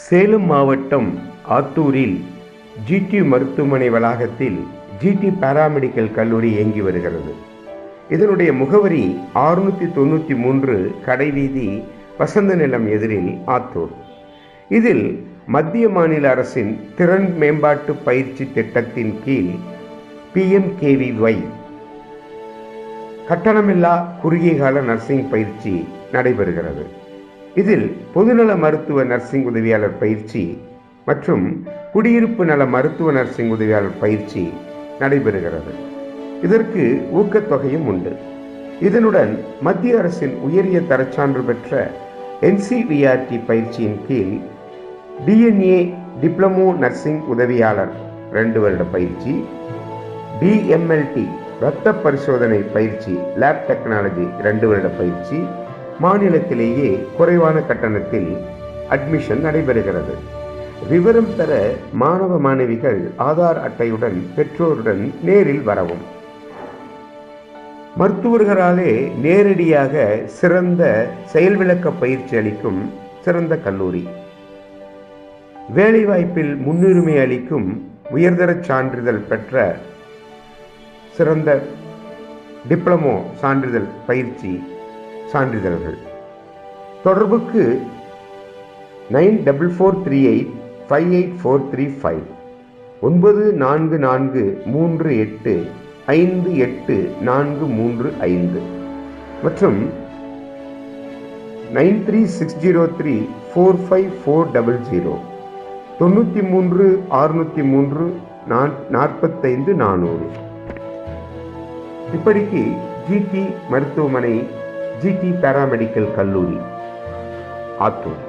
சேலம் மாவட்டம் ஆத்தூரில் ஜிடி மருத்துவமனை வளாகத்தில் ஜிடி பாராமெடிக்கல் கல்லூரி இயங்கி வருகிறது. இதனுடைய முகவரி 693 கடைவீதி, வசந்த நிலம் எதிரில், ஆத்தூர். இதில் மத்திய மாநில அரசின் திறன் மேம்பாட்டு பயிற்சி திட்டத்தின் கீழ் PMKVY கட்டணமில்லா குறுகிய கால நர்சிங் பயிற்சி நடைபெறுகிறது. இதில் பொதுநல மருத்துவ நர்சிங் உதவியாளர் பயிற்சி மற்றும் குடியிருப்பு நல மருத்துவ நர்சிங் உதவியாளர் பயிற்சி நடைபெறுகிறது. இதற்கு ஊக்கத்தொகையும் உண்டு. இதனுடன் மத்திய அரசின் உயரிய தரச்சான்று பெற்ற NCVRT பயிற்சியின் கீழ் DNA டிப்ளமோ நர்சிங் உதவியாளர் 2 வருட பயிற்சி, DMLT இரத்த பரிசோதனை பயிற்சி லேப் டெக்னாலஜி 2 வருட பயிற்சி மாநிலத்திலேயே குறைவான கட்டணத்தில் அட்மிஷன் நடைபெறுகிறது. விவரம் பெற மாணவ மாணவிகள் ஆதார் அட்டையுடன் பெற்றோருடன் நேரில் வரவும். மருத்துவர்களாலே நேரடியாக சிறந்த செயல்விளக்க பயிற்சி அளிக்கும் சிறந்த கல்லூரி. வேலைவாய்ப்பில் முன்னுரிமை அளிக்கும் உயர்தர சான்றிதழ் பெற்ற சிறந்த டிப்ளமோ சான்றிதழ் பயிற்சி சான்றிதழ்கள். தொடர்புக்கு 9448584335 9443858435 மற்றும் 936034540 9363345400. இப்படிக்கு ஜிடி மருத்துவமனை, ஜிடி பாராமெடிக்கல் கல்லூரி, ஆத்தூர்.